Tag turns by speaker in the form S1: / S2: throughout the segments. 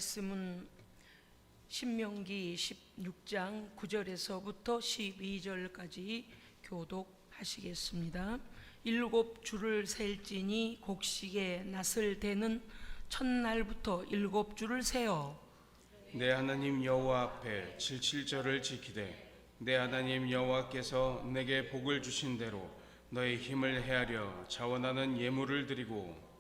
S1: 말씀은 신명기 16장 9절에서부터 12절까지 교독하시겠습니다. 일곱 줄을 셀지니 곡식의 낫을 대는 첫날부터 일곱 줄을 세어
S2: 내 하나님 여호와 앞에 77절을 지키되 내 하나님 여호와께서 내게 복을 주신 대로 너의 힘을 헤아려 자원하는 예물을 드리고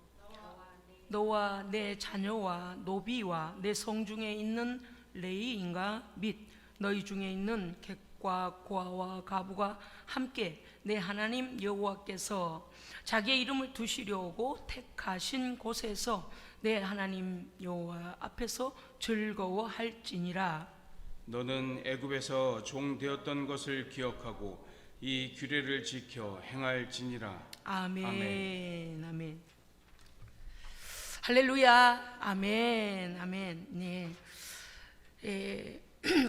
S1: 너와 내 자녀와 노비와 내 성중에 있는 레위인과 및 너희 중에 있는 객과 고아와 가부가 함께 내 하나님 여호와께서 자기의 이름을 두시려고 택하신 곳에서 내 하나님 여호와 앞에서 즐거워할지니라.
S2: 너는 애굽에서 종 되었던 것을 기억하고 이 규례를 지켜 행할지니라.
S1: 아멘.
S2: 아멘.
S1: 아멘. 할렐루야. 아멘. 아멘. 네.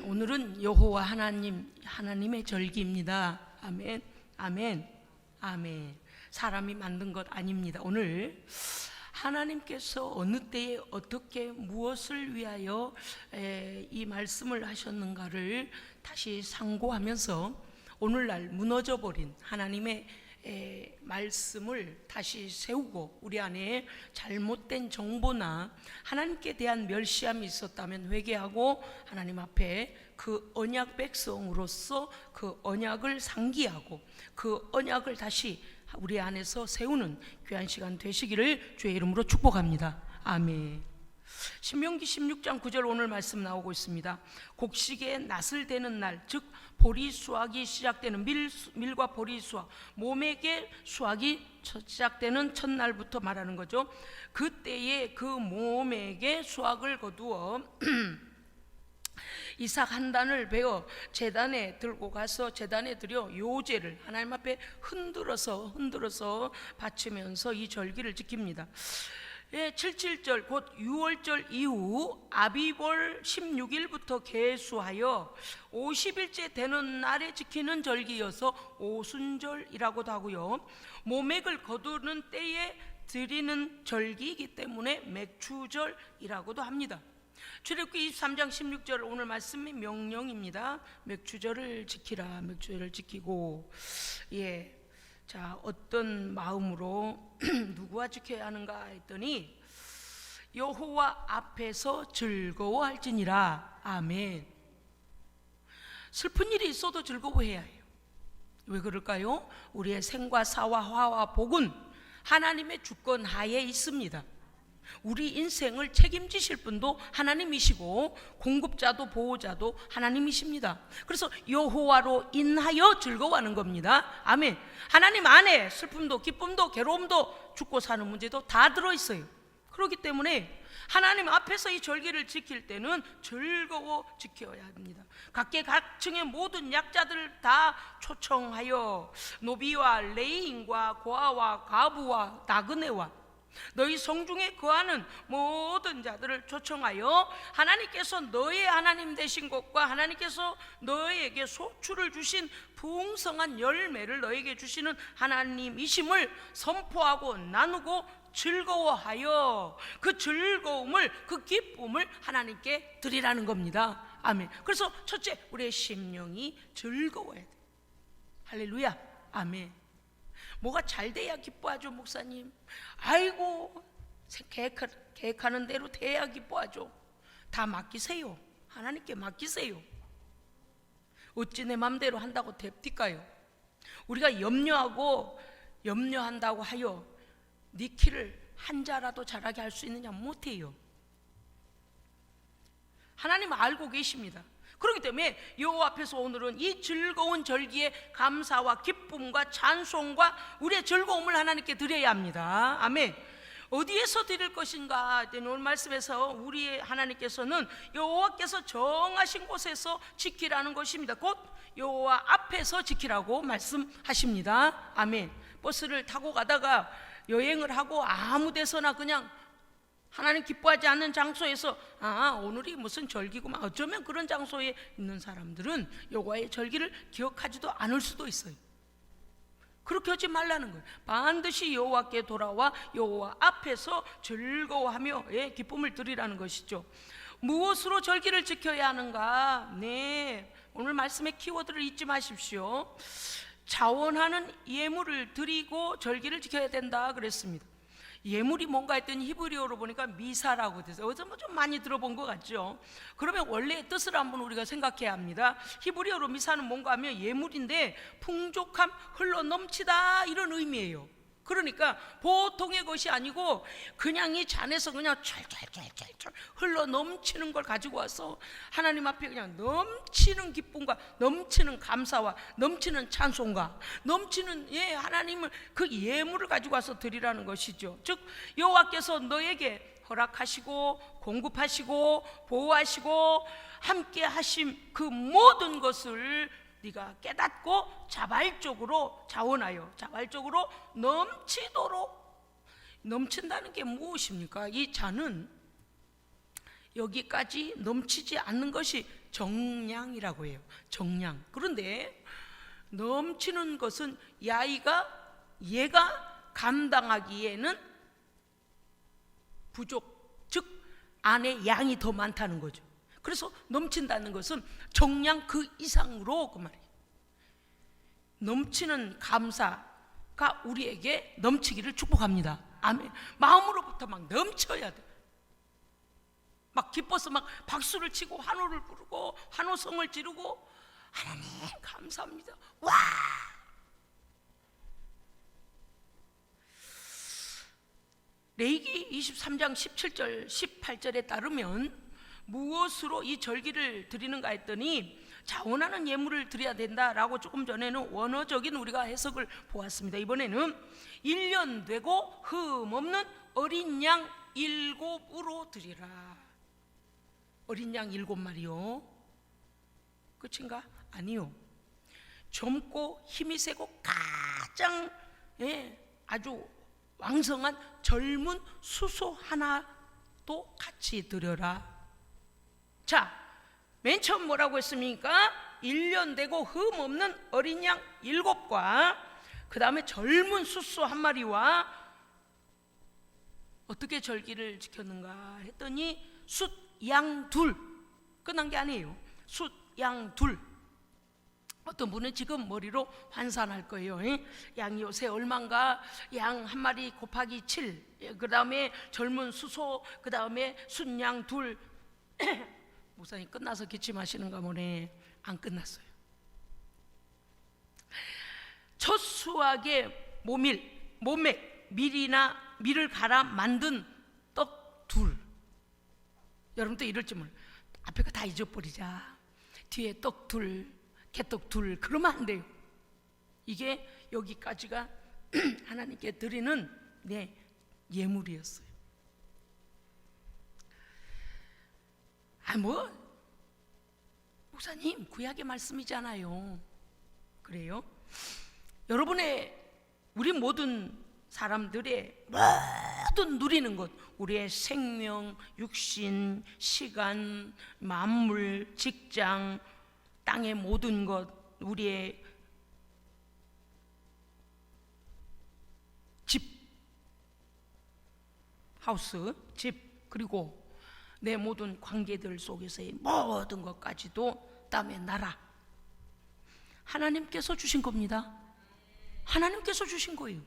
S1: 오늘은 여호와 하나님의 절기입니다. 아멘. 아멘. 아멘. 사람이 만든 것 아닙니다. 오늘 하나님께서 어느 때에 어떻게 무엇을 위하여 이 말씀을 하셨는가를 다시 상고하면서 오늘날 무너져버린 하나님의 말씀을 다시 세우고 우리 안에 잘못된 정보나 하나님께 대한 멸시함이 있었다면 회개하고 하나님 앞에 그 언약 백성으로서 그 언약을 상기하고 그 언약을 다시 우리 안에서 세우는 귀한 시간 되시기를 주의 이름으로 축복합니다. 아멘. 신명기 16장 9절 오늘 말씀 나오고 있습니다. 곡식의 낫을 대는 날, 즉 보리 수확이 시작되는 밀과 보리 수확, 모매개 수확이 시작되는 첫날부터 말하는 거죠. 그때에 그 모매개 수확을 거두어 이삭 한 단을 베어 제단에 들고 가서 제단에 드려 요제를 하나님 앞에 흔들어서 바치면서 이 절기를 지킵니다. 77절 곧 6월절 이후 아비볼 16일부터 계수하여 50일째 되는 날에 지키는 절기여서 오순절이라고도 하고요, 모맥을 거두는 때에 드리는 절기이기 때문에 맥추절이라고도 합니다. 출애굽기 23장 16절 오늘 말씀이 명령입니다. 맥추절을 지키라. 맥추절을 지키고, 자, 어떤 마음으로 누구와 지켜야 하는가 했더니 여호와 앞에서 즐거워할지니라. 아멘. 슬픈 일이 있어도 즐거워해야 해요. 왜 그럴까요? 우리의 생과 사와 화와 복은 하나님의 주권 하에 있습니다. 우리 인생을 책임지실 분도 하나님이시고 공급자도 보호자도 하나님이십니다. 그래서 여호와로 인하여 즐거워하는 겁니다. 아멘. 하나님 안에 슬픔도 기쁨도 괴로움도 죽고 사는 문제도 다 들어있어요. 그렇기 때문에 하나님 앞에서 이 절기를 지킬 때는 즐거워 지켜야 합니다. 각계각층의 모든 약자들을 다 초청하여 노비와 레위인과 고아와 가부와 나그네와 너희 성중에 거하는 모든 자들을 초청하여 하나님께서 너의 하나님 되신 것과 하나님께서 너에게 소출을 주신 풍성한 열매를 너에게 주시는 하나님이심을 선포하고 나누고 즐거워하여 그 즐거움을, 그 기쁨을 하나님께 드리라는 겁니다. 아멘. 그래서 첫째, 우리의 심령이 즐거워야 돼. 할렐루야. 아멘. 뭐가 잘 돼야 기뻐하죠, 목사님? 아이고, 계획하는 대로 돼야 기뻐하죠. 다 맡기세요. 하나님께 맡기세요. 어찌 내 맘대로 한다고 됩니까요? 우리가 염려한다고 하여 네 키를 한 자라도 자라게 할 수 있느냐? 못해요. 하나님 알고 계십니다. 그렇기 때문에 여호와 앞에서 오늘은 이 즐거운 절기에 감사와 기쁨과 찬송과 우리의 즐거움을 하나님께 드려야 합니다. 아멘. 어디에서 드릴 것인가? 오늘 말씀에서 우리의 하나님께서는 여호와께서 정하신 곳에서 지키라는 것입니다. 곧 여호와 앞에서 지키라고 말씀하십니다. 아멘. 버스를 타고 가다가 여행을 하고 아무 데서나 그냥 하나님 기뻐하지 않는 장소에서 오늘이 무슨 절기구만, 어쩌면 그런 장소에 있는 사람들은 여호와의 절기를 기억하지도 않을 수도 있어요. 그렇게 하지 말라는 거예요. 반드시 여호와께 돌아와 여호와 앞에서 즐거워하며 기쁨을 드리라는 것이죠. 무엇으로 절기를 지켜야 하는가? 네, 오늘 말씀의 키워드를 잊지 마십시오. 자원하는 예물을 드리고 절기를 지켜야 된다 그랬습니다. 예물이 뭔가 했더니 히브리어로 보니까 미사라고 돼서 어디서 좀 많이 들어본 것 같죠. 그러면 원래의 뜻을 한번 우리가 생각해야 합니다. 히브리어로 미사는 뭔가 하면 예물인데 풍족함, 흘러 넘치다 이런 의미예요. 그러니까 보통의 것이 아니고 그냥 이 잔에서 그냥 찰찰찰찰 흘러 넘치는 걸 가지고 와서 하나님 앞에 그냥 넘치는 기쁨과 넘치는 감사와 넘치는 찬송과 넘치는 하나님을 그 예물을 가지고 와서 드리라는 것이죠. 즉 여호와께서 너에게 허락하시고 공급하시고 보호하시고 함께 하심 그 모든 것을 네가 깨닫고 자발적으로 자원하여 자발적으로 넘치도록. 넘친다는 게 무엇입니까? 이 잔은 여기까지 넘치지 않는 것이 정량이라고 해요. 정량. 그런데 넘치는 것은 얘가 감당하기에는 부족, 즉 안에 양이 더 많다는 거죠. 그래서 넘친다는 것은 정량 그 이상으로 그 말이에요. 넘치는 감사가 우리에게 넘치기를 축복합니다. 아멘. 마음으로부터 막 넘쳐야 돼. 막 기뻐서 막 박수를 치고 환호를 부르고 환호성을 지르고 하나님 감사합니다. 와! 레위기 23장 17절 18절에 따르면 무엇으로 이 절기를 드리는가 했더니 자원하는 예물을 드려야 된다라고 조금 전에는 원어적인 우리가 해석을 보았습니다. 이번에는 1년 되고 흠없는 어린 양 7으로 드리라. 어린 양 7마리요. 끝인가? 아니요. 젊고 힘이 세고 가장 아주 왕성한 젊은 수소 하나도 같이 드려라. 자, 맨 처음 뭐라고 했습니까? 1년 되고 흠없는 어린 양 7과 그 다음에 젊은 수소 1마리와 어떻게 절기를 지켰는가 했더니 숫양 2 끝난 게 아니에요. 숫양 2. 어떤 분은 지금 머리로 환산할 거예요. 양이 요새 얼마인가? 양 1마리 곱하기 7, 그 다음에 젊은 수소, 그 다음에 숫양 2. 목사님 끝나서 기침하시는가 보네. 안 끝났어요. 첫 수확의 모맥 밀을 갈아 만든 떡 2. 여러분도 이럴지 몰라요. 앞에 거 다 잊어버리자. 뒤에 떡 2, 개떡 2 그러면 안 돼요. 이게 여기까지가 하나님께 드리는 예물이었어요. 목사님 구약의 말씀이잖아요. 그래요? 우리 모든 사람들의 모든 누리는 것, 우리의 생명, 육신, 시간, 만물, 직장, 땅의 모든 것, 우리의 집, 하우스, 집, 그리고 내 모든 관계들 속에서의 모든 것까지도 땀의 나라 하나님께서 주신 겁니다. 하나님께서 주신 거예요.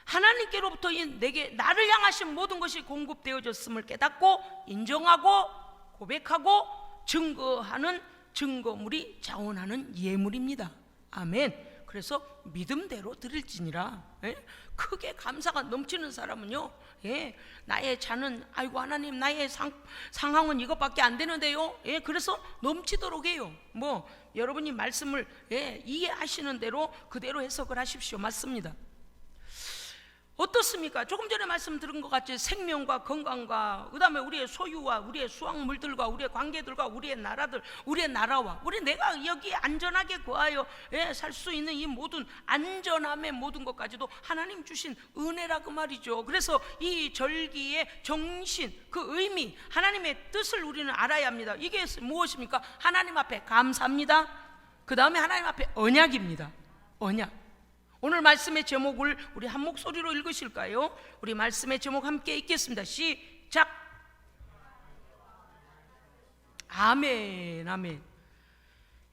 S1: 하나님께로부터 나를 향하신 모든 것이 공급되어졌음을 깨닫고 인정하고 고백하고 증거하는 증거물이 자원하는 예물입니다. 아멘. 그래서 믿음대로 드릴지니라. 크게 감사가 넘치는 사람은요, 나의 자는 아이고 하나님 나의 상황은 이것밖에 안 되는데요. 그래서 넘치도록 해요. 여러분이 말씀을 이해하시는 대로 그대로 해석을 하십시오. 맞습니다. 어떻습니까? 조금 전에 말씀 들은 것 같이 생명과 건강과 그 다음에 우리의 소유와 우리의 수확물들과 우리의 관계들과 우리의 나라들, 우리의 나라와 내가 여기 안전하게 거하여 살 수 있는 이 모든 안전함의 모든 것까지도 하나님 주신 은혜라 그 말이죠. 그래서 이 절기의 정신, 그 의미, 하나님의 뜻을 우리는 알아야 합니다. 이게 무엇입니까? 하나님 앞에 감사합니다. 그 다음에 하나님 앞에 언약입니다. 언약. 오늘 말씀의 제목을 우리 한 목소리로 읽으실까요? 우리 말씀의 제목 함께 읽겠습니다. 시작. 아멘, 아멘.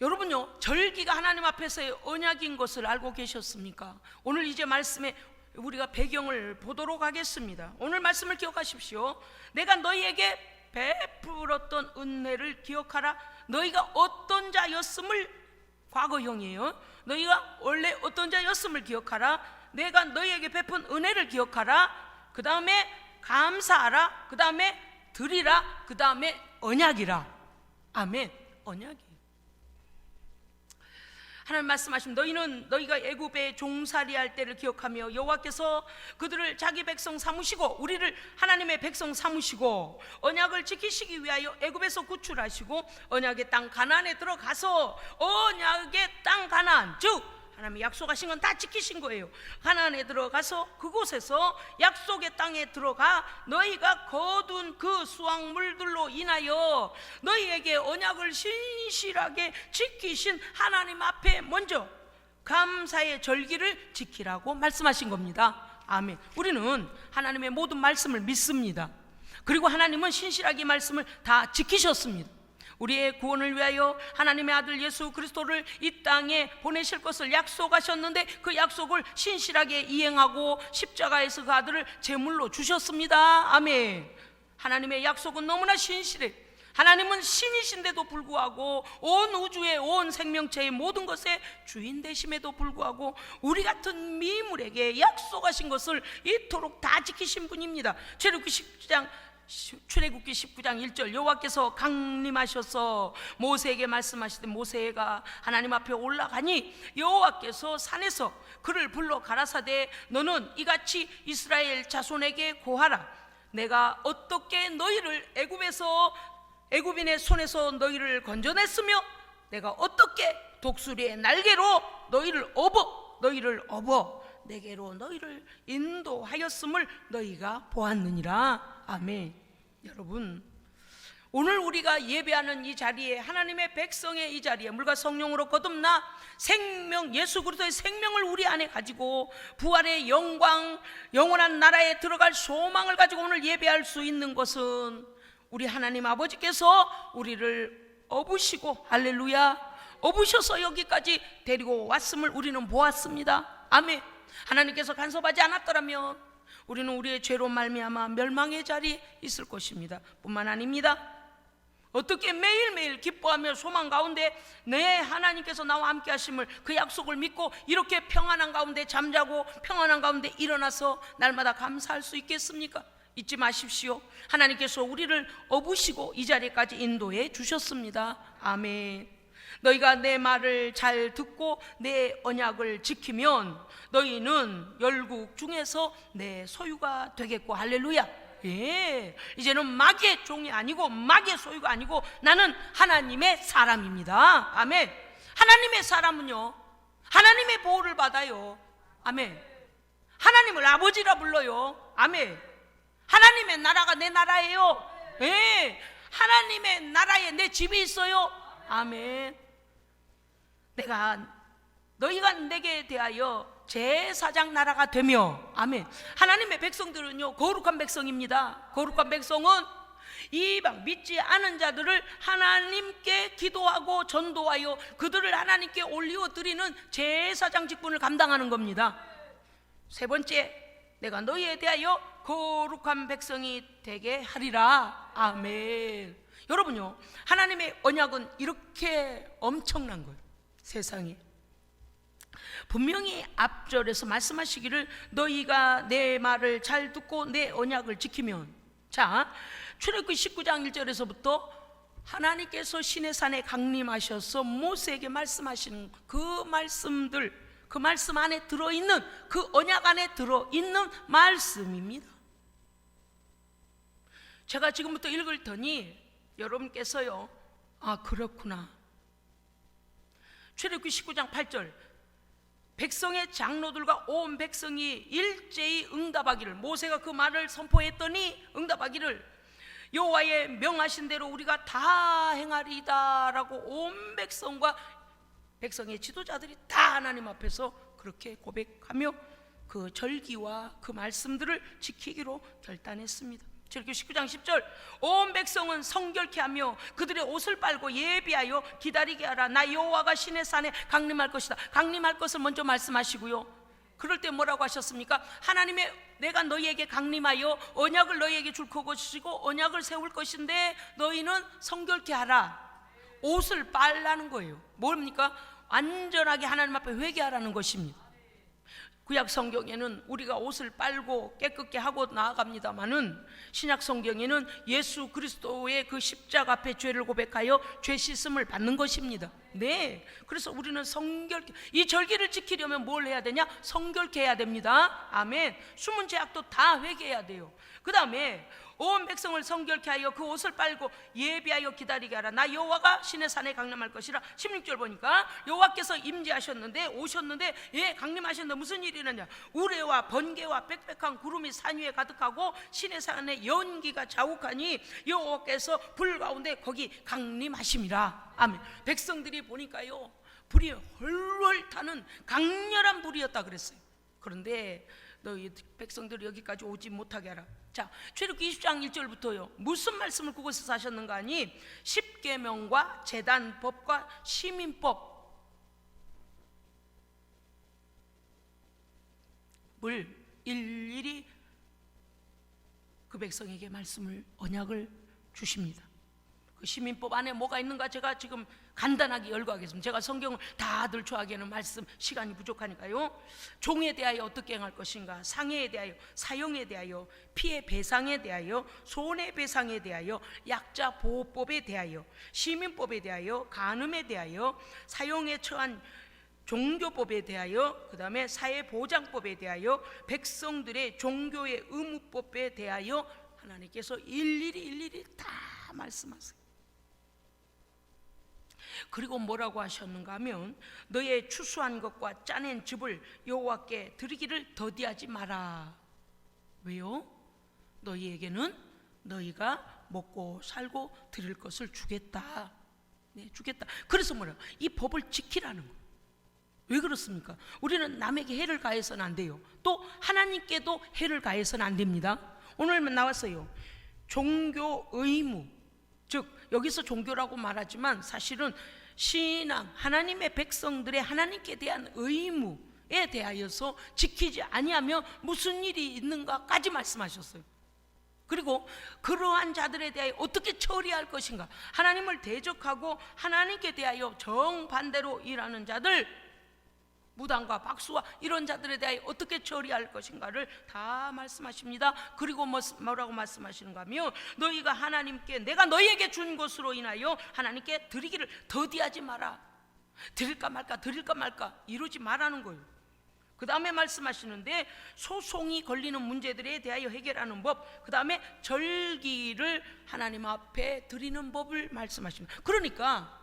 S1: 여러분요, 절기가 하나님 앞에서의 언약인 것을 알고 계셨습니까? 오늘 이제 말씀에 우리가 배경을 보도록 하겠습니다. 오늘 말씀을 기억하십시오. 내가 너희에게 베풀었던 은혜를 기억하라. 너희가 어떤 자였음을, 과거형이에요. 너희가 원래 어떤 자였음을 기억하라. 내가 너희에게 베푼 은혜를 기억하라. 그 다음에 감사하라. 그 다음에 드리라. 그 다음에 언약이라. 아멘. 언약이. 하나님 말씀하시면 너희는 너희가 애굽에 종살이할 때를 기억하며 여호와께서 그들을 자기 백성 삼으시고 우리를 하나님의 백성 삼으시고 언약을 지키시기 위하여 애굽에서 구출하시고 언약의 땅 가나안에 들어가서 언약의 땅 가나안, 즉 하나님이 약속하신 건 다 지키신 거예요. 가나안에 들어가서 그곳에서 약속의 땅에 들어가 너희가 거둔 그 수확물들로 인하여 너희에게 언약을 신실하게 지키신 하나님 앞에 먼저 감사의 절기를 지키라고 말씀하신 겁니다. 아멘. 우리는 하나님의 모든 말씀을 믿습니다. 그리고 하나님은 신실하게 말씀을 다 지키셨습니다. 우리의 구원을 위하여 하나님의 아들 예수 그리스도를 이 땅에 보내실 것을 약속하셨는데 그 약속을 신실하게 이행하고 십자가에서 그 아들을 제물로 주셨습니다. 아멘. 하나님의 약속은 너무나 신실해. 하나님은 신이신데도 불구하고 온 우주의 온 생명체의 모든 것의 주인 되심에도 불구하고 우리 같은 미물에게 약속하신 것을 이토록 다 지키신 분입니다. 출애굽기 19장 1절 여호와께서 강림하셔서 모세에게 말씀하시되 모세가 하나님 앞에 올라가니 여호와께서 산에서 그를 불러 가라사대 너는 이같이 이스라엘 자손에게 고하라. 내가 어떻게 너희를 애굽인의 손에서 너희를 건져냈으며 내가 어떻게 독수리의 날개로 너희를 업어 내게로 너희를 인도하였음을 너희가 보았느니라. 아멘. 여러분, 오늘 우리가 예배하는 이 자리에 하나님의 백성의 이 자리에 물과 성령으로 거듭나 생명 예수 그리스도의 생명을 우리 안에 가지고 부활의 영광 영원한 나라에 들어갈 소망을 가지고 오늘 예배할 수 있는 것은 우리 하나님 아버지께서 우리를 업으시고 할렐루야 업으셔서 여기까지 데리고 왔음을 우리는 보았습니다. 아멘. 하나님께서 간섭하지 않았더라면 우리는 우리의 죄로 말미암아 멸망의 자리에 있을 것입니다. 뿐만 아닙니다. 어떻게 매일매일 기뻐하며 소망 가운데 내 하나님께서 나와 함께 하심을 그 약속을 믿고 이렇게 평안한 가운데 잠자고 평안한 가운데 일어나서 날마다 감사할 수 있겠습니까? 잊지 마십시오. 하나님께서 우리를 업으시고 이 자리까지 인도해 주셨습니다. 아멘. 너희가 내 말을 잘 듣고 내 언약을 지키면 너희는 열국 중에서 내 소유가 되겠고 할렐루야. 예, 이제는 마귀의 종이 아니고 마귀의 소유가 아니고 나는 하나님의 사람입니다. 아멘. 하나님의 사람은요 하나님의 보호를 받아요. 아멘. 하나님을 아버지라 불러요. 아멘. 하나님의 나라가 내 나라예요. 예, 하나님의 나라에 내 집이 있어요. 아멘. 너희가 내게 대하여 제사장 나라가 되며 아멘. 하나님의 백성들은요 거룩한 백성입니다. 거룩한 백성은 이방 믿지 않은 자들을 하나님께 기도하고 전도하여 그들을 하나님께 올리어 드리는 제사장 직분을 감당하는 겁니다. 세 번째, 내가 너희에 대하여 거룩한 백성이 되게 하리라. 아멘. 여러분요 하나님의 언약은 이렇게 엄청난 거예요. 세상에 분명히 앞절에서 말씀하시기를 너희가 내 말을 잘 듣고 내 언약을 지키면, 자 출애굽기 19장 1절에서부터 하나님께서 시내산에 강림하셔서 모세에게 말씀하시는 그 말씀들, 그 말씀 안에 들어있는 그 언약 안에 들어있는 말씀입니다. 제가 지금부터 읽을 테니 여러분께서요 아 그렇구나. 출애굽기 19장 8절 백성의 장로들과 온 백성이 일제히 응답하기를, 모세가 그 말을 선포했더니 응답하기를 여호와의 명하신 대로 우리가 다 행하리다 라고 온 백성과 백성의 지도자들이 다 하나님 앞에서 그렇게 고백하며 그 절기와 그 말씀들을 지키기로 결단했습니다. 출애굽기 19장 10절 온 백성은 성결케 하며 그들의 옷을 빨고 예비하여 기다리게 하라. 나 여호와가 시내 산에 강림할 것이다. 강림할 것을 먼저 말씀하시고요, 그럴 때 뭐라고 하셨습니까? 하나님의 내가 너희에게 강림하여 언약을 너희에게 줄 것이고 언약을 세울 것인데 너희는 성결케 하라. 옷을 빨라는 거예요. 뭡니까? 완전하게 하나님 앞에 회개하라는 것입니다. 구약 성경에는 우리가 옷을 빨고 깨끗게 하고 나아갑니다마는 신약 성경에는 예수 그리스도의 그 십자가 앞에 죄를 고백하여 죄 씻음을 받는 것입니다. 네, 그래서 우리는 성결케, 이 절기를 지키려면 뭘 해야 되냐? 성결케 해야 됩니다. 아멘. 숨은 죄악도 다 회개해야 돼요. 그 다음에 온 백성을 성결케 하여 그 옷을 빨고 예비하여 기다리게 하라. 나 여호와가 시내 산에 강림할 것이라. 16절 보니까 여호와께서 임재하셨는데 오셨는데 강림하셨는데 무슨 일이 있느냐? 우레와 번개와 빽빽한 구름이 산 위에 가득하고 시내 산에 연기가 자욱하니 여호와께서 불 가운데 거기 강림하심이라. 아멘. 백성들이 보니까요, 불이 헐헐 타는 강렬한 불이었다 그랬어요. 그런데 너희 백성들이 여기까지 오지 못하게 하라. 자, 출애굽기 20장 1절부터요 무슨 말씀을 그곳에서 하셨는가 하니 십계명과 제단법과 시민법을 일일이 그 백성에게 말씀을 언약을 주십니다. 그 시민법 안에 뭐가 있는가 제가 지금 간단하게 열거하겠습니다. 제가 성경을 다 들추하기에는 말씀 시간이 부족하니까요. 종에 대하여 어떻게 행할 것인가, 상해에 대하여, 사형에 대하여, 피해 배상에 대하여, 손해배상에 대하여, 약자 보호법에 대하여, 시민법에 대하여, 간음에 대하여, 사형에 처한 종교법에 대하여, 그 다음에 사회보장법에 대하여, 백성들의 종교의 의무법에 대하여 하나님께서 일일이 다 말씀하세요. 그리고 뭐라고 하셨는가 하면 너의 추수한 것과 짜낸 즙을 여호와께 드리기를 더디하지 마라. 왜요? 너희에게는 너희가 먹고 살고 드릴 것을 주겠다. 네, 주겠다. 그래서 뭐라? 이 법을 지키라는 거예요. 왜 그렇습니까? 우리는 남에게 해를 가해서는 안 돼요. 또 하나님께도 해를 가해서는 안 됩니다. 오늘 나왔어요. 종교 의무, 즉 여기서 종교라고 말하지만 사실은 신앙, 하나님의 백성들의 하나님께 대한 의무에 대하여서 지키지 아니하면 무슨 일이 있는가까지 말씀하셨어요. 그리고 그러한 자들에 대하여 어떻게 처리할 것인가, 하나님을 대적하고 하나님께 대하여 정반대로 일하는 자들, 무당과 박수와 이런 자들에 대하여 어떻게 처리할 것인가를 다 말씀하십니다. 그리고 뭐라고 말씀하시는가 하면 너희가 하나님께 내가 너희에게 준 것으로 인하여 하나님께 드리기를 더디하지 마라. 드릴까 말까 이러지 말라는 거예요. 그 다음에 말씀하시는데 소송이 걸리는 문제들에 대하여 해결하는 법, 그 다음에 절기를 하나님 앞에 드리는 법을 말씀하십니다. 그러니까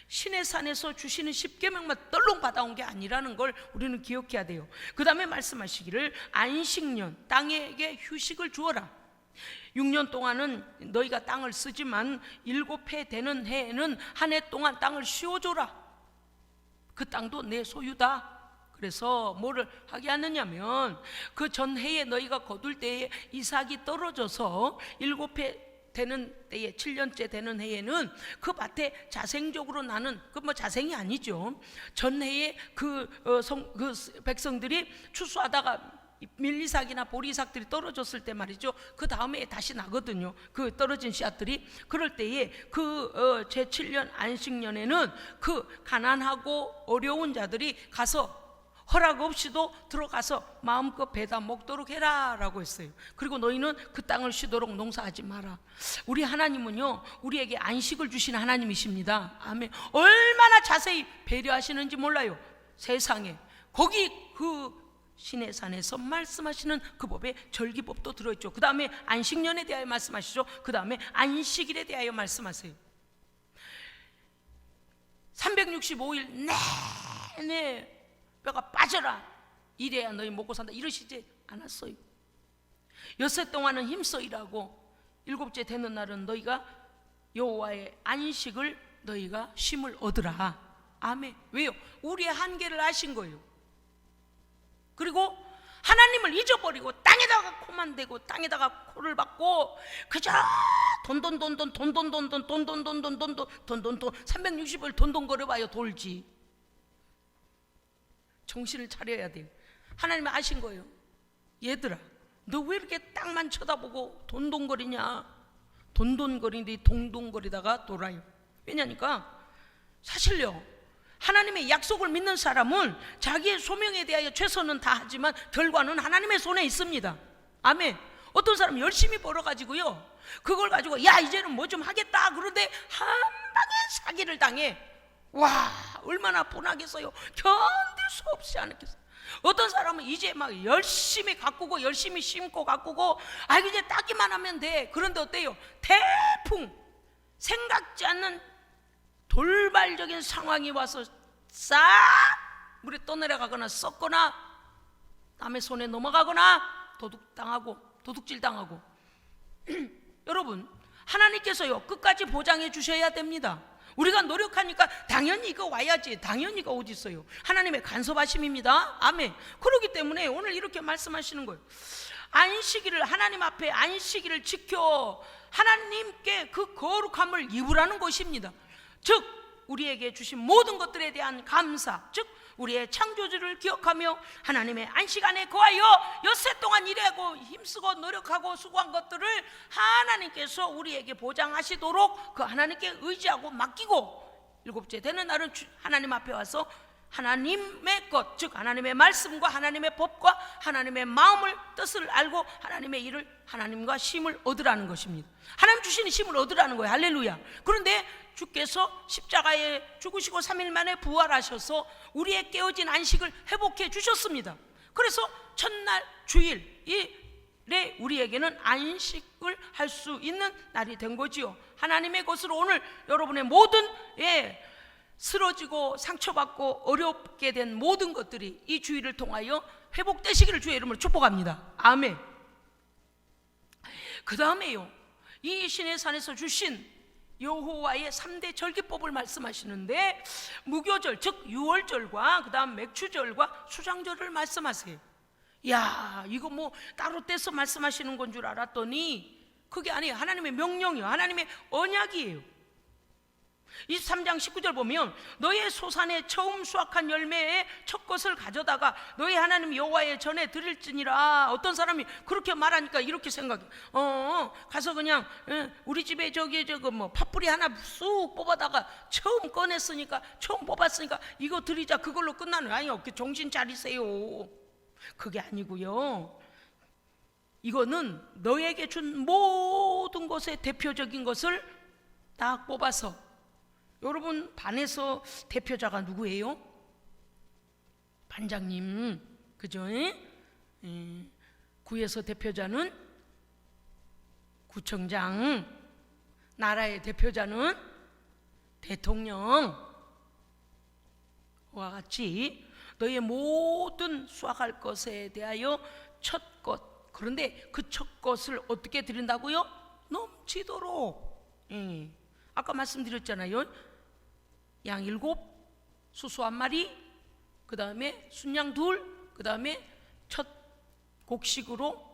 S1: 신의 산에서 주시는 십계명만 떨렁 받아온 게 아니라는 걸 우리는 기억해야 돼요. 그 다음에 말씀하시기를 안식년, 땅에게 휴식을 주어라. 6년 동안은 너희가 땅을 쓰지만 7해 되는 해에는 한 해 동안 땅을 쉬어줘라. 그 땅도 내 소유다. 그래서 뭐를 하게 하느냐면 그 전해에 너희가 거둘 때에 이삭이 떨어져서 7해 되는 때에 7년째 되는 해에는 그 밭에 자생적으로 나는 그 뭐 자생이 아니죠. 전해에 그 백성들이 추수하다가 밀리삭이나 보리삭들이 떨어졌을 때 말이죠. 그 다음에 다시 나거든요. 그 떨어진 씨앗들이. 그럴 때에 그 제7년 안식년에는 그 가난하고 어려운 자들이 가서 허락 없이도 들어가서 마음껏 배다 먹도록 해라 라고 했어요. 그리고 너희는 그 땅을 쉬도록 농사하지 마라. 우리 하나님은요 우리에게 안식을 주시는 하나님이십니다. 아멘. 얼마나 자세히 배려하시는지 몰라요. 세상에 거기 그 신의 산에서 말씀하시는 그 법에 절기법도 들어있죠. 그 다음에 안식년에 대하여 말씀하시죠. 그 다음에 안식일에 대하여 말씀하세요. 365일 내내 뼈가 빠져라, 이래야 너희 먹고 산다, 이러시지 않았어요. 엿새 동안은 힘써 일하고 7째 되는 날은 너희가 여호와의 안식을 너희가 쉼을 얻으라. 아멘. 왜요? 우리의 한계를 아신 거예요. 그리고 하나님을 잊어버리고 땅에다가 코만 대고 땅에다가 코를 박고 그저 돈 360을 돈돈 거려봐요. 돌지. 정신을 차려야 돼요. 하나님이 아신 거예요. 얘들아, 너 왜 이렇게 땅만 쳐다보고 돈돈거리냐? 돈돈거리는데 동동거리다가 돌아요. 왜냐니까 사실요, 하나님의 약속을 믿는 사람은 자기의 소명에 대하여 최선은 다하지만 결과는 하나님의 손에 있습니다. 아멘. 어떤 사람은 열심히 벌어가지고요, 그걸 가지고 야 이제는 뭐 좀 하겠다 그런데 한 방에 사기를 당해. 와, 얼마나 분하겠어요. 견딜 수 없이 않겠어요. 어떤 사람은 이제 막 열심히 가꾸고 열심히 심고 가꾸고 이제 따기만 하면 돼. 그런데 어때요? 태풍, 생각지 않는 돌발적인 상황이 와서 싹 물에 떠내려가거나 썩거나 남의 손에 넘어가거나 도둑질당하고 여러분, 하나님께서요 끝까지 보장해 주셔야 됩니다. 우리가 노력하니까 당연히 이거 와야지, 당연히 이거 어디 있어요. 하나님의 간섭하심입니다. 아멘. 그렇기 때문에 오늘 이렇게 말씀하시는 거예요. 안식일을, 하나님 앞에 안식일을 지켜 하나님께 그 거룩함을 입으라는 것입니다. 즉 우리에게 주신 모든 것들에 대한 감사, 즉 우리의 창조주를 기억하며 하나님의 안식 안에 거하여 엿새 동안 일하고 힘쓰고 노력하고 수고한 것들을 하나님께서 우리에게 보장하시도록 그 하나님께 의지하고 맡기고, 일곱째 되는 날은 하나님 앞에 와서 하나님의 것, 즉 하나님의 말씀과 하나님의 법과 하나님의 마음을, 뜻을 알고 하나님의 일을, 하나님과 쉼을 얻으라는 것입니다. 하나님 주시는 쉼을 얻으라는 거예요. 할렐루야. 그런데 주께서 십자가에 죽으시고 3일 만에 부활하셔서 우리의 깨어진 안식을 회복해 주셨습니다. 그래서 첫날 주일에 우리에게는 안식을 할 수 있는 날이 된 거지요. 하나님의 것으로 오늘 여러분의 모든 쓰러지고 상처받고 어렵게 된 모든 것들이 이 주일을 통하여 회복되시기를 주의 이름으로 축복합니다. 아멘. 그 다음에요, 이 시내산에서 주신 여호와의 3대 절기법을 말씀하시는데 무교절, 즉 유월절과 그 다음 맥추절과 수장절을 말씀하세요. 야, 이거 뭐 따로 떼서 말씀하시는 건 줄 알았더니 그게 아니에요. 하나님의 명령이에요. 하나님의 언약이에요. 23장 19절 보면 너의 소산에 처음 수확한 열매의 첫 것을 가져다가 너희 하나님 여호와의 전에 드릴지니라. 어떤 사람이 그렇게 말하니까 이렇게 생각해. 가서 그냥 우리 집에 팥뿌리 하나 쑥 뽑아다가 처음 꺼냈으니까, 처음 뽑았으니까 이거 드리자, 그걸로 끝나는. 아니요, 정신 차리세요. 그게 아니고요, 이거는 너에게 준 모든 것의 대표적인 것을 딱 뽑아서, 여러분 반에서 대표자가 누구예요? 반장님, 그죠? 구에서 대표자는 구청장, 나라의 대표자는 대통령과 같이 너의 모든 수확할 것에 대하여 첫 것, 그런데 그 첫 것을 어떻게 드린다고요? 넘치도록. 아까 말씀드렸잖아요. 양 7, 수수 1마리, 그 다음에 순양 2, 그 다음에 첫 곡식으로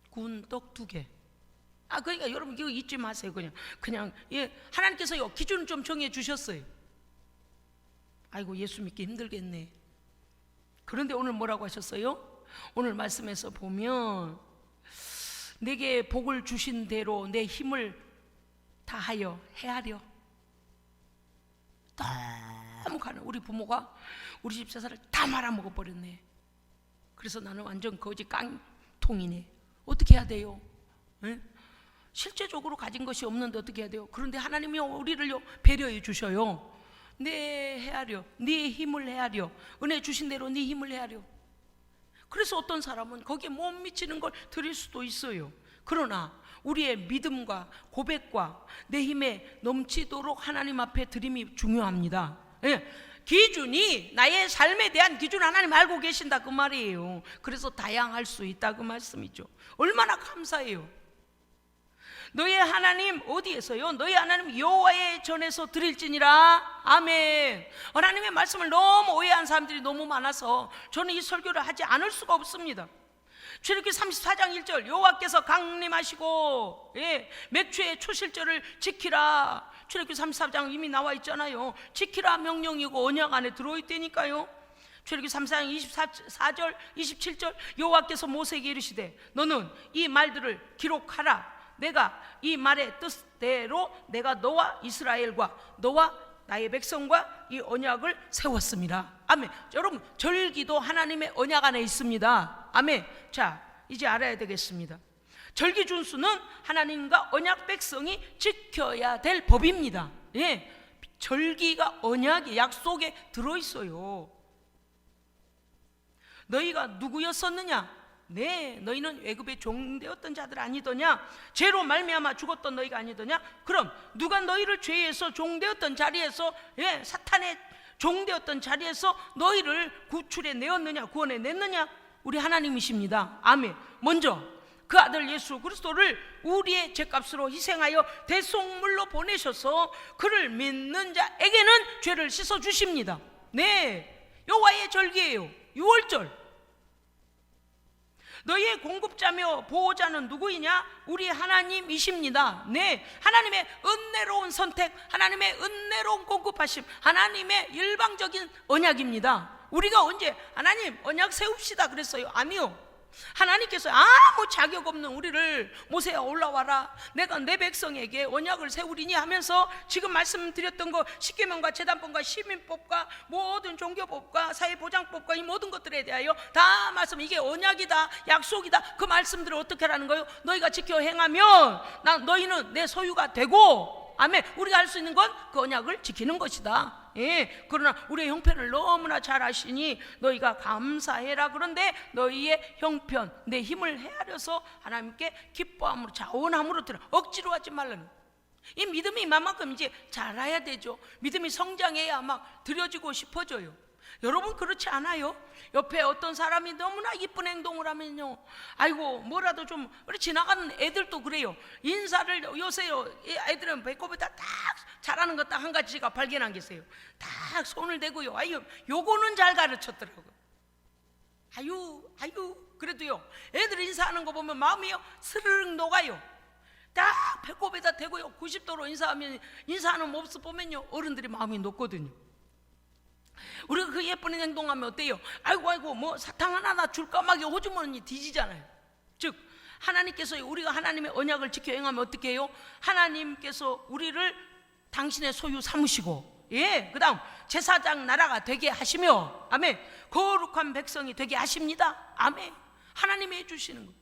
S1: 구운 떡 2개. 그러니까 여러분 이거 잊지 마세요. 그냥 하나님께서 기준을 좀 정해 주셨어요. 아이고, 예수 믿기 힘들겠네. 그런데 오늘 뭐라고 하셨어요? 오늘 말씀에서 보면 내게 복을 주신 대로 내 힘을 다하여 헤아려. 너무 가는 우리 부모가 우리 집 재산을 다 말아먹어 버렸네. 그래서 나는 완전 거지 깡통이네. 어떻게 해야 돼요? 실제적으로 가진 것이 없는데 어떻게 해야 돼요? 그런데 하나님이 우리를 배려해 주셔요. 네 헤아려, 네 힘을 헤아려, 은혜 주신 대로 네 힘을 헤아려. 그래서 어떤 사람은 거기에 못 미치는 걸 드릴 수도 있어요. 그러나 우리의 믿음과 고백과 내 힘에 넘치도록 하나님 앞에 드림이 중요합니다. 기준이, 나의 삶에 대한 기준 하나님 알고 계신다 그 말이에요. 그래서 다양할 수 있다 그 말씀이죠. 얼마나 감사해요. 너희 하나님 어디에서요? 너희 하나님 여호와의 전에서 드릴지니라. 아멘. 하나님의 말씀을 너무 오해한 사람들이 너무 많아서 저는 이 설교를 하지 않을 수가 없습니다. 출애굽기 34장 1절, 여호와께서 강림하시고 맥주의 초실절을 지키라. 출애굽기 34장 이미 나와 있잖아요. 지키라 명령이고 언약 안에 들어있다니까요. 출애굽기 34장 24절 27절, 여호와께서 모세에게 이르시되 너는 이 말들을 기록하라. 내가 이 말의 뜻대로 내가 너와 이스라엘과 너와 나의 백성과 이 언약을 세웠습니다. 아멘. 여러분, 절기도 하나님의 언약 안에 있습니다. 아멘. 자, 이제 알아야 되겠습니다. 절기 준수는 하나님과 언약 백성이 지켜야 될 법입니다. 예, 절기가 언약의 약속에 들어있어요. 너희가 누구였었느냐? 네, 너희는 애굽의 종되었던 자들 아니더냐? 죄로 말미암아 죽었던 너희가 아니더냐? 그럼 누가 너희를 죄에서 종되었던 자리에서, 사탄의 종되었던 자리에서 너희를 구출해 내었느냐? 구원해 냈느냐? 우리 하나님이십니다. 아멘. 먼저 그 아들 예수 그리스도를 우리의 죄값으로 희생하여 대속물로 보내셔서 그를 믿는 자에게는 죄를 씻어 주십니다. 네, 여호와의 절기예요. 6월절. 너희의 공급자며 보호자는 누구이냐? 우리 하나님이십니다. 네, 하나님의 은혜로운 선택, 하나님의 은혜로운 공급하심, 하나님의 일방적인 언약입니다. 우리가 언제 하나님 언약 세웁시다 그랬어요? 아니요. 하나님께서 아무 자격 없는 우리를 모세야 올라와라, 내가 내 백성에게 언약을 세우리니 하면서 지금 말씀드렸던 거 십계명과 제단법과 시민법과 모든 종교법과 사회보장법과 이 모든 것들에 대하여 다 말씀, 이게 언약이다, 약속이다, 그 말씀들을 어떻게 하라는 거예요? 너희가 지켜 행하면 너희는 내 소유가 되고, 아멘. 우리가 할 수 있는 건 그 언약을 지키는 것이다. 예, 그러나 우리의 형편을 너무나 잘 아시니 너희가 감사해라. 그런데 너희의 형편, 내 힘을 헤아려서 하나님께 기뻐함으로 자원함으로 드려. 억지로 하지 말라는. 이 믿음이 이만큼 이제 자라야 되죠. 믿음이 성장해야 막 드려지고 싶어져요. 여러분 그렇지 않아요? 옆에 어떤 사람이 너무나 이쁜 행동을 하면요, 아이고 뭐라도 좀, 우리 지나가는 애들도 그래요. 인사를 요새 애들은 배꼽에다 딱 잘하는 거 딱 한 가지가 발견한 게 있어요. 딱 손을 대고요, 아유 요거는 잘 가르쳤더라고요. 아유 그래도요, 애들 인사하는 거 보면 마음이요 스르륵 녹아요. 딱 배꼽에다 대고요 90도로 인사하는 모습 보면요 어른들이 마음이 녹거든요. 우리가 그 예쁜 행동하면 어때요? 아이고 뭐 사탕 하나 나 줄까 막 호주머니 뒤지잖아요. 즉 하나님께서 우리가 하나님의 언약을 지켜 행하면 어떻게 해요? 하나님께서 우리를 당신의 소유 삼으시고, 그 다음 제사장 나라가 되게 하시며, 아멘, 거룩한 백성이 되게 하십니다. 아멘. 하나님이 해주시는 거.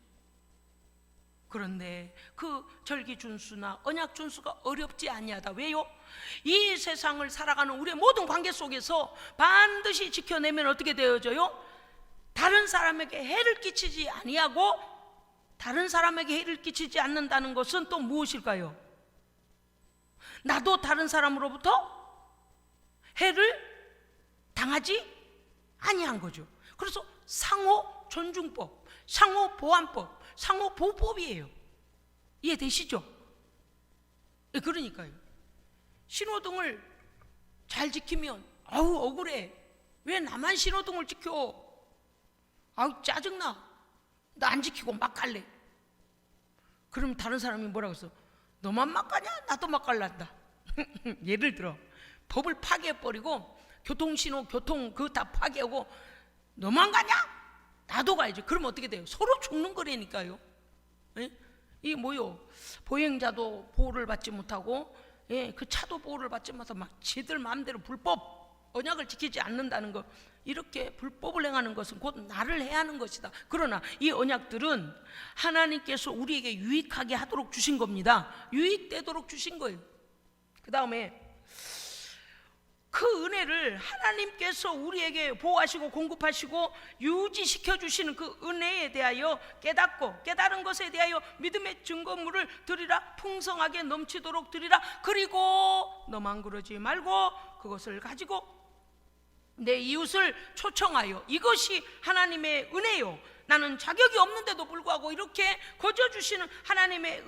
S1: 그런데 그 절기 준수나 언약 준수가 어렵지 아니하다. 왜요? 이 세상을 살아가는 우리의 모든 관계 속에서 반드시 지켜내면 어떻게 되어져요? 다른 사람에게 해를 끼치지 아니하고, 다른 사람에게 해를 끼치지 않는다는 것은 또 무엇일까요? 나도 다른 사람으로부터 해를 당하지 아니한 거죠. 그래서 상호 존중법, 상호 보완법, 상호 보호법이에요. 이해되시죠? 그러니까요, 신호등을 잘 지키면 아우 억울해, 왜 나만 신호등을 지켜, 아우 짜증나, 나 안 지키고 막 갈래. 그럼 다른 사람이 뭐라고 했어? 너만 막 가냐? 나도 막 갈란다. 예를 들어 법을 파괴해버리고 교통신호 그거 다 파괴하고 너만 가냐? 나도 가야지. 그러면 어떻게 돼요? 서로 죽는 거라니까요. 이게 뭐요? 보행자도 보호를 받지 못하고, 그 차도 보호를 받지 못하고 막 지들 마음대로 불법 언약을 지키지 않는다는 거, 이렇게 불법을 행하는 것은 곧 나를 해하는 것이다. 그러나 이 언약들은 하나님께서 우리에게 유익하게 하도록 주신 겁니다. 유익되도록 주신 거예요. 그 다음에 그 은혜를 하나님께서 우리에게 보호하시고 공급하시고 유지시켜 주시는 그 은혜에 대하여 깨닫고, 깨달은 것에 대하여 믿음의 증거물을 드리라. 풍성하게 넘치도록 드리라. 그리고 너만 그러지 말고 그것을 가지고 내 이웃을 초청하여, 이것이 하나님의 은혜요. 나는 자격이 없는데도 불구하고 이렇게 거저 주시는 하나님의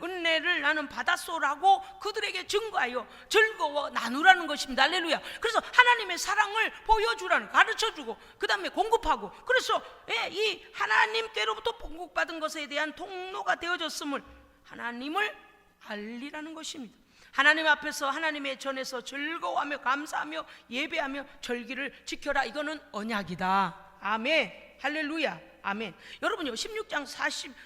S1: 은혜를 나는 받았소라고 그들에게 증거하여 즐거워 나누라는 것입니다. 할렐루야. 그래서 하나님의 사랑을 보여주라는, 가르쳐주고 그 다음에 공급하고, 그래서 이 하나님께로부터 공급받은 것에 대한 통로가 되어졌음을 하나님을 알리라는 것입니다. 하나님 앞에서 하나님의 전에서 즐거워하며 감사하며 예배하며 절기를 지켜라. 이거는 언약이다. 아멘. 할렐루야. 아멘. 여러분요, 16장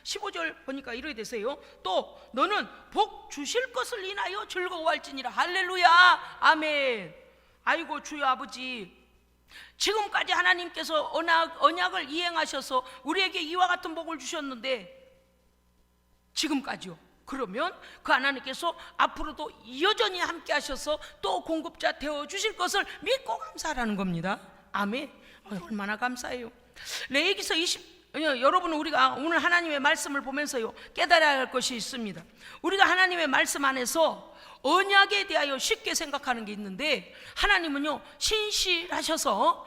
S1: 15절 보니까 이렇게 되세요. 또 너는 복 주실 것을 인하여 즐거워할지니라. 할렐루야. 아멘. 아이고 주여 아버지, 지금까지 하나님께서 언약을 이행하셔서 우리에게 이와 같은 복을 주셨는데 지금까지요. 그러면 그 하나님께서 앞으로도 여전히 함께 하셔서 또 공급자 되어 주실 것을 믿고 감사하라는 겁니다. 아멘. 얼마나 감사해요. 레위기서 20, 여러분, 우리가 오늘 하나님의 말씀을 보면서요 깨달아야 할 것이 있습니다. 우리가 하나님의 말씀 안에서 언약에 대하여 쉽게 생각하는 게 있는데, 하나님은요 신실하셔서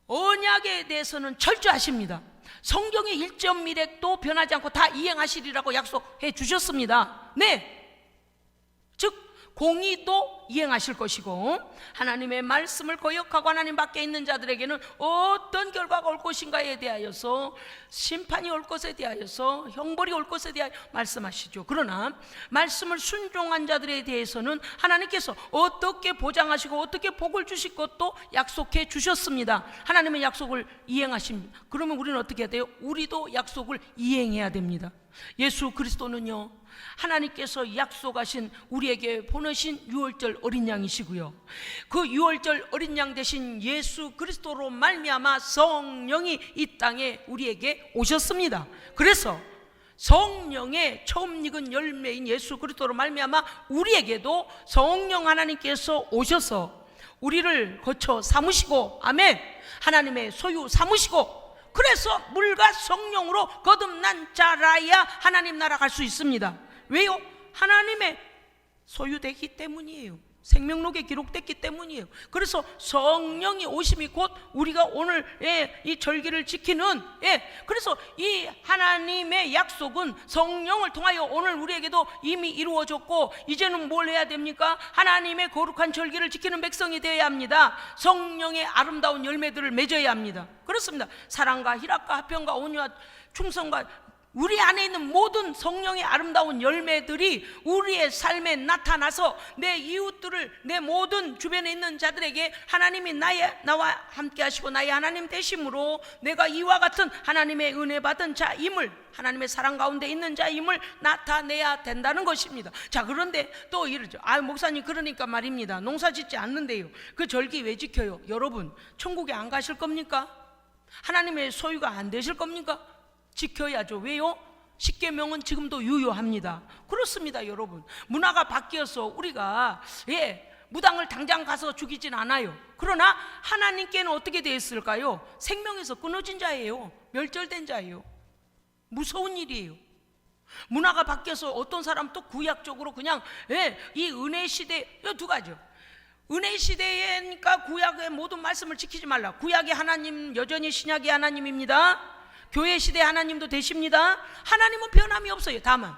S1: 언약에 대해서는 철저하십니다. 성경의 1.1획도 변하지 않고 다 이행하시리라고 약속해 주셨습니다. 네, 즉 공의도 이행하실 것이고, 하나님의 말씀을 거역하고 하나님 밖에 있는 자들에게는 어떤 결과가 올 것인가에 대하여서, 심판이 올 것에 대하여서, 형벌이 올 것에 대하여 말씀하시죠. 그러나 말씀을 순종한 자들에 대해서는 하나님께서 어떻게 보장하시고 어떻게 복을 주실 것도 약속해 주셨습니다. 하나님의 약속을 이행하십니다. 그러면 우리는 어떻게 해야 돼요? 우리도 약속을 이행해야 됩니다. 예수 그리스도는요 하나님께서 약속하신 우리에게 보내신 유월절 어린 양이시고요, 그 유월절 어린 양 되신 예수 그리스도로 말미암아 성령이 이 땅에 우리에게 오셨습니다. 그래서 성령의 처음 익은 열매인 예수 그리스도로 말미암아 우리에게도 성령 하나님께서 오셔서 우리를 거쳐 삼으시고, 아멘, 하나님의 소유 삼으시고, 그래서 물과 성령으로 거듭난 자라야 하나님 나라 갈 수 있습니다. 왜요? 하나님의 소유되기 때문이에요. 생명록에 기록됐기 때문이에요. 그래서 성령이 오심이 곧 우리가 오늘 이 절기를 지키는, 그래서 이 하나님의 약속은 성령을 통하여 오늘 우리에게도 이미 이루어졌고, 이제는 뭘 해야 됩니까? 하나님의 거룩한 절기를 지키는 백성이 되어야 합니다. 성령의 아름다운 열매들을 맺어야 합니다. 그렇습니다. 사랑과 희락과 화평과 온유와 충성과 우리 안에 있는 모든 성령의 아름다운 열매들이 우리의 삶에 나타나서 내 이웃들을, 내 모든 주변에 있는 자들에게 하나님이 나와 함께 하시고 나의 하나님 되심으로 내가 이와 같은 하나님의 은혜 받은 자임을, 하나님의 사랑 가운데 있는 자임을 나타내야 된다는 것입니다. 자, 그런데 또 이러죠. 목사님, 그러니까 말입니다, 농사 짓지 않는데요 그 절기 왜 지켜요? 여러분, 천국에 안 가실 겁니까? 하나님의 소유가 안 되실 겁니까? 지켜야죠. 왜요? 십계명은 지금도 유효합니다. 그렇습니다. 여러분, 문화가 바뀌어서 우리가 무당을 당장 가서 죽이진 않아요. 그러나 하나님께는 어떻게 되어 있을까요? 생명에서 끊어진 자예요. 멸절된 자예요. 무서운 일이에요. 문화가 바뀌어서 어떤 사람 또 구약적으로 그냥 이 은혜 시대, 이 두 가지요. 은혜 시대니까 구약의 모든 말씀을 지키지 말라. 구약의 하나님 여전히 신약의 하나님입니다. 교회 시대 하나님도 되십니다. 하나님은 변함이 없어요. 다만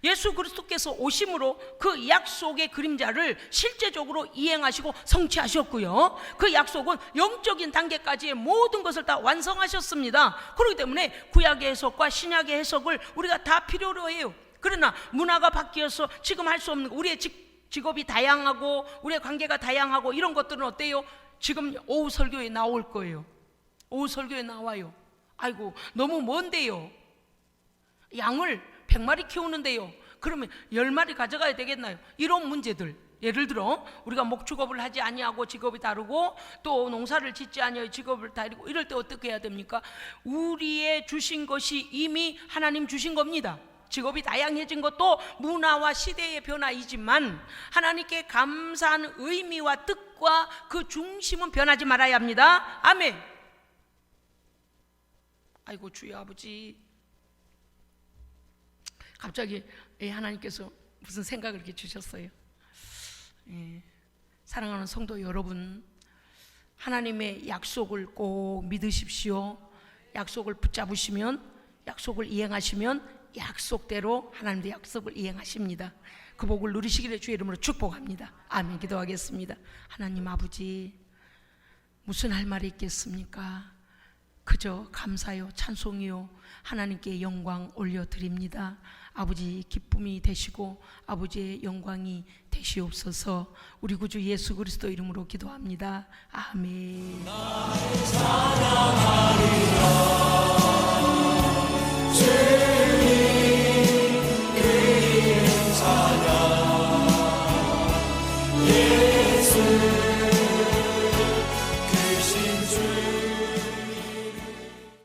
S1: 예수 그리스도께서 오심으로 그 약속의 그림자를 실제적으로 이행하시고 성취하셨고요, 그 약속은 영적인 단계까지의 모든 것을 다 완성하셨습니다. 그렇기 때문에 구약의 해석과 신약의 해석을 우리가 다 필요로 해요. 그러나 문화가 바뀌어서 지금 할 수 없는, 우리의 직업이 다양하고 우리의 관계가 다양하고 이런 것들은 어때요? 지금 오후 설교에 나올 거예요. 오후 설교에 나와요. 아이고, 너무 먼데요. 양을 100마리 키우는데요 그러면 10마리 가져가야 되겠나요? 이런 문제들, 예를 들어 우리가 목축업을 하지 아니하고 직업이 다르고, 또 농사를 짓지 아니하여 직업을 다르고, 이럴 때 어떻게 해야 됩니까? 우리의 주신 것이 이미 하나님 주신 겁니다. 직업이 다양해진 것도 문화와 시대의 변화이지만 하나님께 감사하는 의미와 뜻과 그 중심은 변하지 말아야 합니다. 아멘. 아이고 주여 아버지, 갑자기 하나님께서 무슨 생각을 이렇게 주셨어요. 사랑하는 성도 여러분, 하나님의 약속을 꼭 믿으십시오. 약속을 붙잡으시면, 약속을 이행하시면 약속대로 하나님도 약속을 이행하십니다. 그 복을 누리시기를 주의 이름으로 축복합니다. 아멘. 기도하겠습니다. 하나님 아버지, 무슨 할 말이 있겠습니까? 그저 감사요, 찬송이요, 하나님께 영광 올려드립니다. 아버지 기쁨이 되시고 아버지의 영광이 되시옵소서. 우리 구주 예수 그리스도 이름으로 기도합니다. 아멘.
S3: 주님